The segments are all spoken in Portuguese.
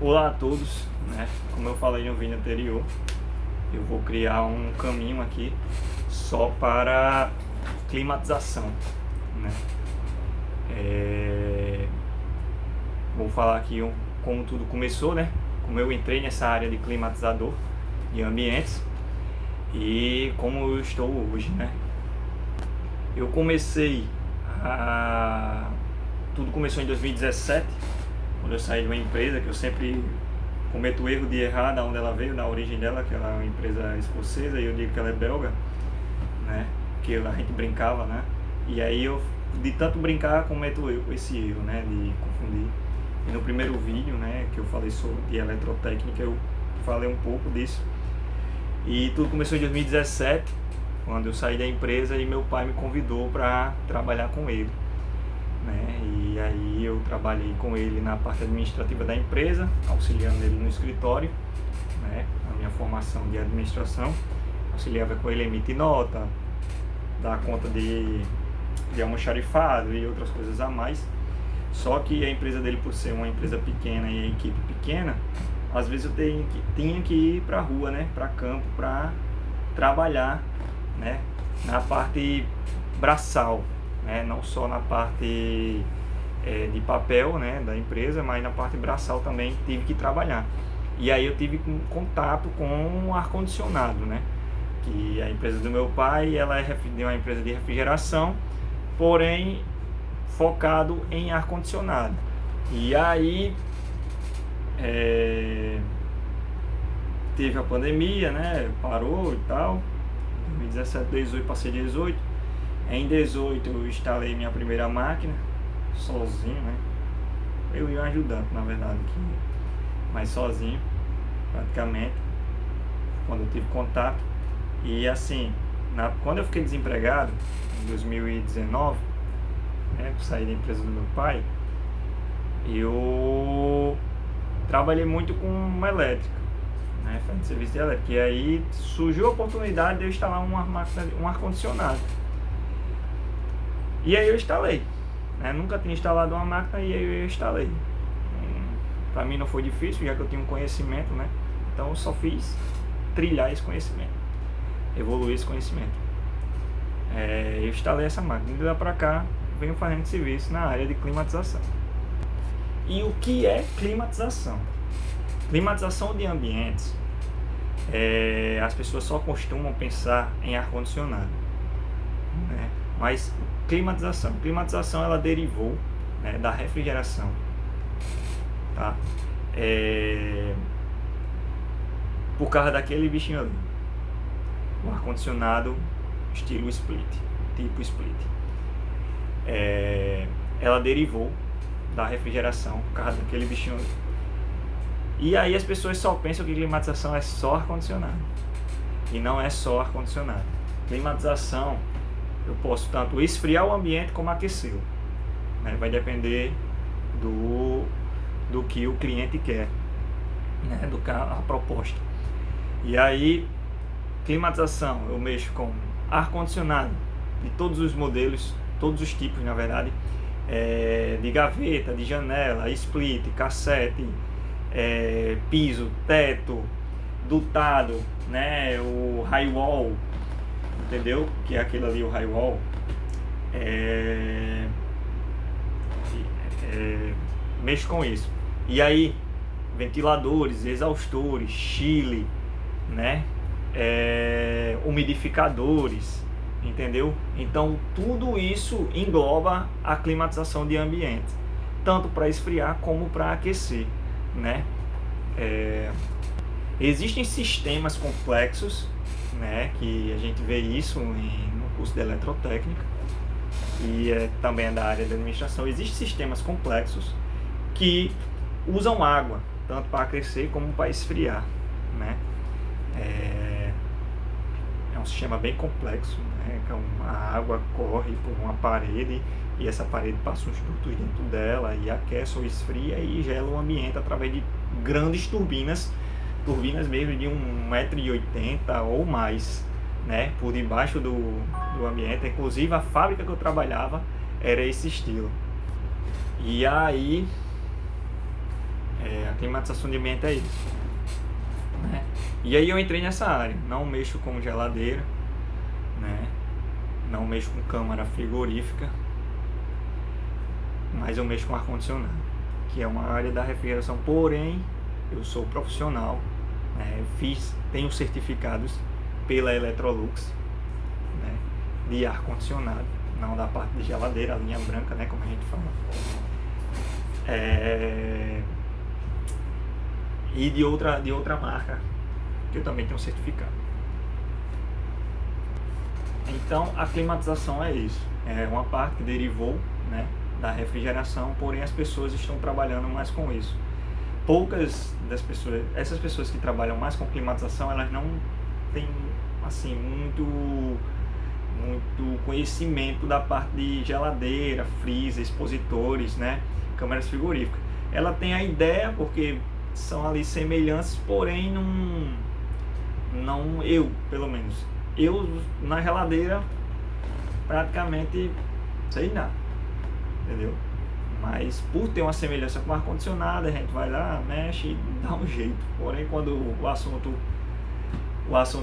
Olá a todos, né? Como eu falei no vídeo anterior, eu vou criar um caminho aqui só para climatização, né? Vou falar aqui como tudo começou, né? Como eu entrei nessa área de climatizador de ambientes e como eu estou hoje, né? Eu comecei a... Tudo começou em 2017, quando eu saí de uma empresa que eu sempre cometo o erro de errar da onde ela veio, da origem dela, que ela é uma empresa escocesa, e eu digo que ela é belga, né? Que a gente brincava, né? E aí eu, de tanto brincar, cometo esse erro, né? De confundir. E no primeiro vídeo, né, que eu falei sobre de eletrotécnica, eu falei um pouco disso. E tudo começou em 2017, quando eu saí da empresa e meu pai me convidou para trabalhar com ele, né? E aí eu trabalhei com ele na parte administrativa da empresa, auxiliando ele no escritório, né? A minha formação de administração, auxiliava com ele a emitir nota, dar conta de almoxarifado e outras coisas a mais. Só que a empresa dele, por ser uma empresa pequena e a equipe pequena, às vezes eu tinha que ir para a rua, né? Para campo, para trabalhar, né? Na parte braçal, né? Não só na parte de papel, né, da empresa, mas na parte braçal também tive que trabalhar. E aí eu tive contato com o ar-condicionado, né? Que a empresa do meu pai, ela é uma empresa de refrigeração, porém focado em ar-condicionado. E aí teve a pandemia, né? Parou e tal. 2017, 18, passei 18. Em 18 eu instalei minha primeira máquina, sozinho, né? Eu ia ajudando, na verdade, aqui, mas sozinho, praticamente, quando eu tive contato. E assim, quando eu fiquei desempregado, em 2019, né, saí da empresa do meu pai, eu trabalhei muito com elétrica, né, fazendo serviço de elétrica. E aí surgiu a oportunidade de eu instalar um ar-condicionado. E aí eu instalei. Nunca tinha instalado uma máquina e aí eu instalei. Para mim não foi difícil, já que eu tinha um conhecimento, né? Então eu só fiz trilhar esse conhecimento, evoluir esse conhecimento. Eu instalei essa máquina, de lá para cá venho fazendo serviço na área de climatização. E o que é climatização? Climatização de ambientes, as pessoas só costumam pensar em ar-condicionado, né? Mas climatização ela derivou, né, da refrigeração, tá? Por causa daquele bichinho ali, o ar-condicionado estilo split, tipo split, ela derivou da refrigeração por causa daquele bichinho ali. E aí as pessoas só pensam que climatização é só ar-condicionado, e não é só ar-condicionado. Climatização, eu posso tanto esfriar o ambiente como aquecê-lo, né? Vai depender do que o cliente quer, né? Do que a proposta. E aí, climatização, eu mexo com ar-condicionado de todos os modelos, todos os tipos, na verdade, de gaveta, de janela, split, cassete, piso, teto, dutado, né? O high wall, entendeu? Que é aquele ali, o high wall. Mexo com isso. E aí, ventiladores, exaustores, chile, né? Umidificadores, entendeu? Então tudo isso engloba a climatização de ambiente, tanto para esfriar como para aquecer, né? Existem sistemas complexos, né, que a gente vê isso no curso de eletrotécnica e também é da área da administração. Existem sistemas complexos que usam água tanto para aquecer como para esfriar, né? É um sistema bem complexo, né? A água corre por uma parede e essa parede passa uns dutos dentro dela e aquece ou esfria e gela o ambiente através de grandes turbinas mesmo de 1,80 m ou mais, né? Por debaixo do ambiente. Inclusive a fábrica que eu trabalhava era esse estilo. E aí A climatização de ambiente é isso, né? E aí eu entrei nessa área, não mexo com geladeira, né? Não mexo com câmara frigorífica, mas eu mexo com ar-condicionado, que é uma área da refrigeração, porém eu sou profissional, né? Tenho certificados pela Electrolux, né? De ar-condicionado, não da parte de geladeira, a linha branca, né? Como a gente fala. E de outra marca, que eu também tenho certificado. Então a climatização é isso, é uma parte que derivou, né, da refrigeração, porém as pessoas estão trabalhando mais com isso. Poucas das pessoas, essas pessoas que trabalham mais com climatização, elas não têm assim muito conhecimento da parte de geladeira, freezer, expositores, né, câmeras frigoríficas. Ela tem a ideia porque são ali semelhantes, porém não eu, pelo menos. Eu, na geladeira, praticamente sei nada, entendeu? Mas por ter uma semelhança com o ar-condicionado, a gente vai lá, mexe e dá um jeito. Porém, quando o assunto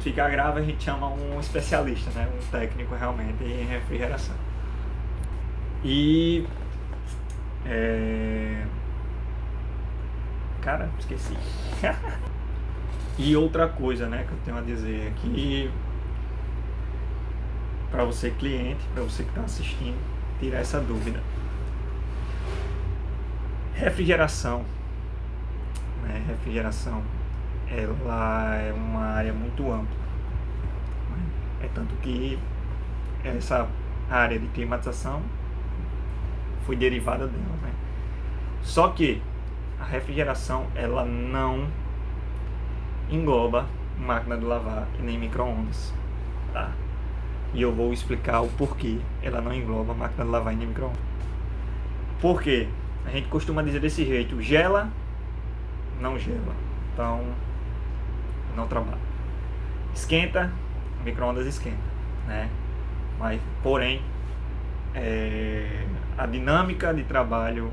fica grave, a gente chama um especialista, né? Um técnico realmente em refrigeração. E... Cara, esqueci. E outra coisa, né, que eu tenho a dizer aqui, para você cliente, para você que está assistindo, tirar essa dúvida. Refrigeração, né? Refrigeração, ela é uma área muito ampla, né? É tanto que essa área de climatização foi derivada dela, né? Só que a refrigeração, ela não engloba máquina de lavar e nem micro-ondas, tá? E eu vou explicar o porquê ela não engloba máquina de lavar e nem micro-ondas. Por quê? A gente costuma dizer desse jeito: gela, não gela, então não trabalha. Esquenta, micro-ondas esquenta, né? Mas, porém, a dinâmica de trabalho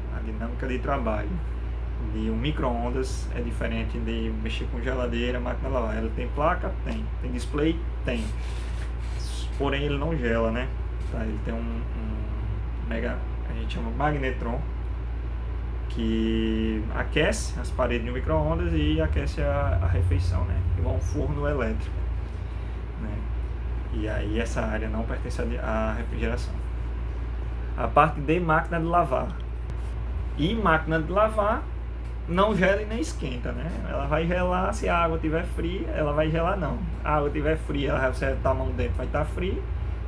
de um micro-ondas é diferente de mexer com geladeira, máquina de lavar. Ela tem placa? Tem display? Tem. Porém ele não gela, né? Tá, ele tem um a gente chama magnetron, que aquece as paredes do micro-ondas e aquece a refeição, né? Igual um forno elétrico, né? E aí essa área não pertence à refrigeração. A parte de máquina de lavar. E máquina de lavar não gela e nem esquenta, né? Ela vai gelar se a água estiver fria, ela vai gelar não. A água estiver fria, ela vai botar a mão dentro, vai estar fria.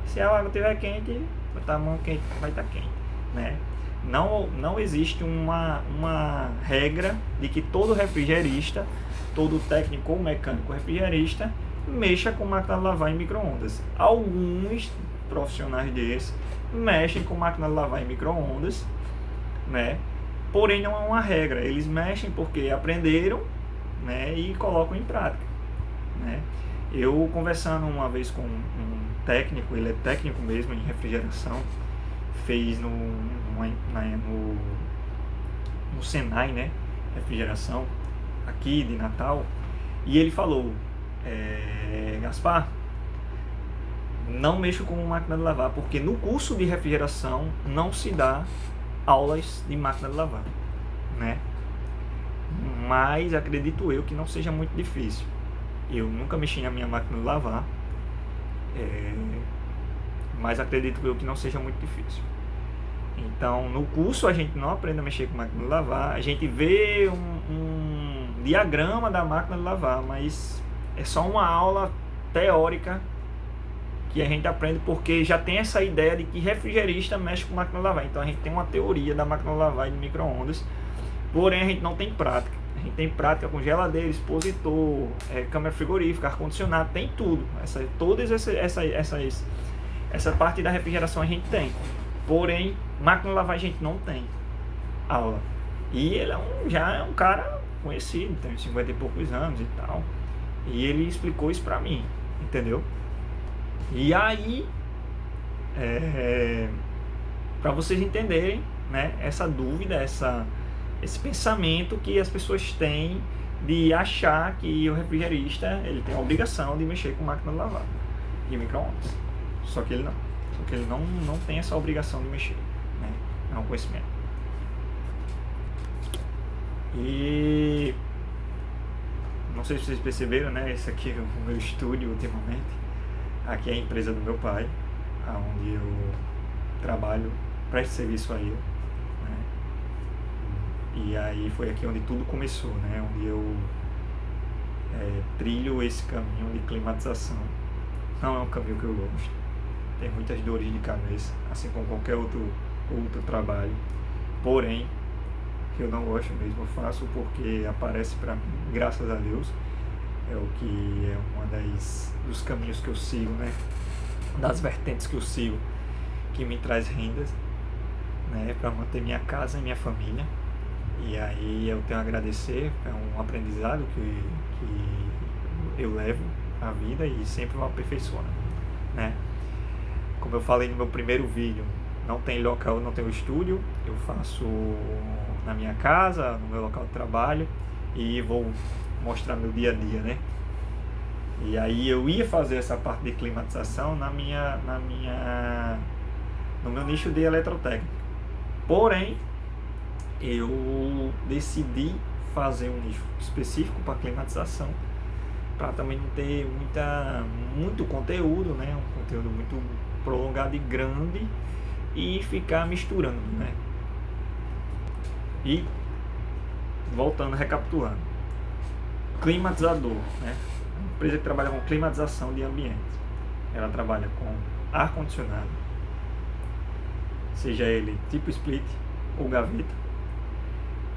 Se a água estiver quente, botar a mão quente, vai estar quente, né? Não existe uma regra de que todo refrigerista, todo técnico ou mecânico refrigerista mexa com máquina de lavar em micro-ondas. Alguns profissionais desses mexem com máquina de lavar em micro-ondas, né? Porém não é uma regra, eles mexem porque aprenderam, né, e colocam em prática, né? Eu conversando uma vez com um técnico, ele é técnico mesmo em refrigeração, fez no Senai, né, refrigeração aqui de Natal, e ele falou: Gaspar, não mexo com máquina de lavar, porque no curso de refrigeração não se dá aulas de máquina de lavar, né? Mas acredito eu que não seja muito difícil. Eu nunca mexi na minha máquina de lavar, mas acredito eu que não seja muito difícil. Então, no curso a gente não aprende a mexer com máquina de lavar, a gente vê um diagrama da máquina de lavar, mas é só uma aula teórica que a gente aprende, porque já tem essa ideia de que refrigerista mexe com máquina de lavar. Então a gente tem uma teoria da máquina de lavar e de micro-ondas, porém a gente não tem prática. A gente tem prática com geladeira, expositor, câmera frigorífica, ar-condicionado, tem tudo. Essa parte da refrigeração a gente tem. Porém, máquina de lavar a gente não tem aula. E ele já é um cara conhecido, tem 50 e poucos anos e tal. E ele explicou isso pra mim, entendeu? E aí, para vocês entenderem, né, essa dúvida, esse pensamento que as pessoas têm de achar que o refrigerista ele tem a obrigação de mexer com máquina de lavar e micro-ondas. Só que ele não. Só que ele não tem essa obrigação de mexer, né? É um conhecimento. E não sei se vocês perceberam, né? Esse aqui é o meu estúdio ultimamente. Aqui é a empresa do meu pai, onde eu trabalho, presto serviço a ele, né? E aí foi aqui onde tudo começou, né? Onde eu trilho esse caminho de climatização. Não é um caminho que eu gosto. Tem muitas dores de cabeça, assim como qualquer outro trabalho. Porém, eu não gosto mesmo, eu faço porque aparece para mim, graças a Deus. É o que é uma dos caminhos que eu sigo, né? Das vertentes que eu sigo, que me traz rendas, né? Para manter minha casa e minha família. E aí eu tenho a agradecer, é um aprendizado que eu levo à vida e sempre me aperfeiçoa, né? Como eu falei no meu primeiro vídeo, não tem local, não tenho estúdio, eu faço na minha casa, no meu local de trabalho, e vou mostrar meu dia a dia, né? E aí eu ia fazer essa parte de climatização no meu nicho de eletrotécnica. Porém, eu decidi fazer um nicho específico para climatização, para também não ter muito conteúdo, né? Um conteúdo muito prolongado e grande e ficar misturando, né? E voltando, recapitulando, climatizador, né? Uma empresa que trabalha com climatização de ambientes. Ela trabalha com ar-condicionado, seja ele tipo split ou gaveta,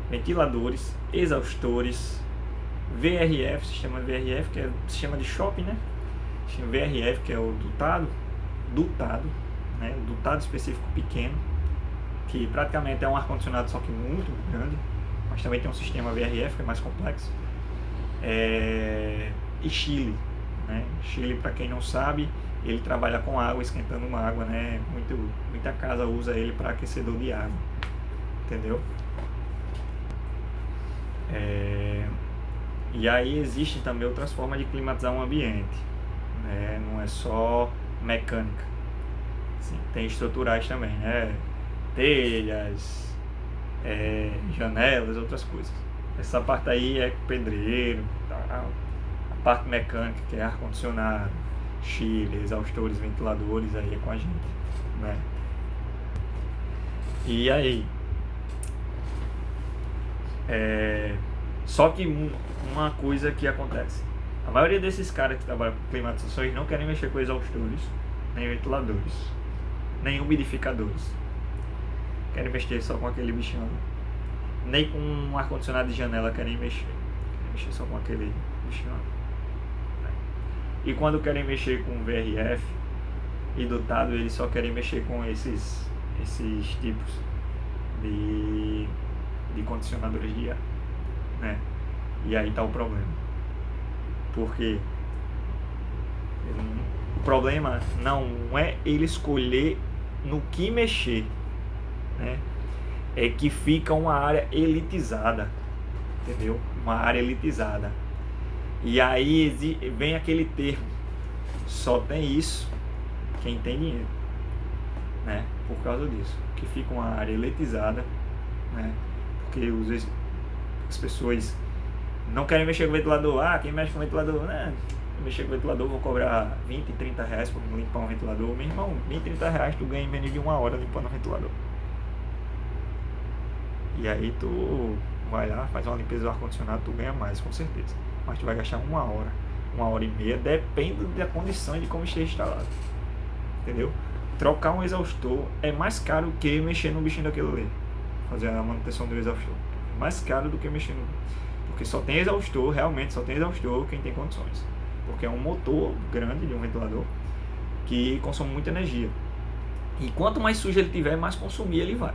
ventiladores, exaustores, VRF, sistema VRF, que é o sistema de shopping, né? Sistema VRF, que é o dutado, né? O dutado específico pequeno, que praticamente é um ar-condicionado, só que muito grande, mas também tem um sistema VRF que é mais complexo. E chile, né? Chile, para quem não sabe, ele trabalha com água, esquentando uma água, né? Muita casa usa ele para aquecedor de água, entendeu? E aí existem também outras formas de climatizar um ambiente, né? Não é só mecânica, assim, tem estruturais também, né? Telhas, janelas, outras coisas. Essa parte aí é pedreiro, tal. A parte mecânica, que é ar-condicionado, chile, exaustores, ventiladores, aí é com a gente, né? E aí, só que uma coisa que acontece, a maioria desses caras que trabalham com climatizações não querem mexer com exaustores, nem ventiladores, nem umidificadores, querem mexer só com aquele bichinho, nem com um ar-condicionado de janela querem mexer só com aquele bichinho. E quando querem mexer com VRF e dotado, eles só querem mexer com esses tipos de condicionadores de ar, né? E aí tá o problema, porque o problema não é ele escolher no que mexer, né? É que fica uma área elitizada, entendeu? Uma área elitizada. E aí vem aquele termo, só tem isso quem tem dinheiro, né? Por causa disso, que fica uma área elitizada, né? Porque as pessoas não querem mexer com o ventilador. Quem mexe com o ventilador, né? Mexer com o ventilador, vou cobrar 20, 30 reais para limpar um ventilador. Meu irmão, 20, 30 reais tu ganha em menos de uma hora limpando um ventilador. E aí tu vai lá, faz uma limpeza do ar-condicionado, tu ganha mais, com certeza. Mas tu vai gastar uma hora e meia, depende da condição e de como esteja instalado. Entendeu? Trocar um exaustor é mais caro que mexer no bichinho daquele ali. Fazer a manutenção do exaustor. É mais caro do que mexer no... Porque só tem exaustor, realmente só tem exaustor quem tem condições. Porque é um motor grande de um ventilador que consome muita energia. E quanto mais sujo ele tiver, mais consumir ele vai.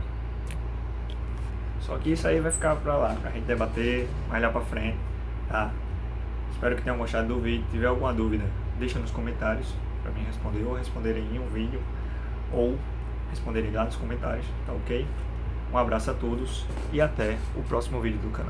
Só que isso aí vai ficar pra lá, pra gente debater mais lá pra frente, tá? Espero que tenham gostado do vídeo. Se tiver alguma dúvida, deixa nos comentários pra mim responder, ou responderem em um vídeo, ou responderem lá nos comentários, tá ok? Um abraço a todos e até o próximo vídeo do canal.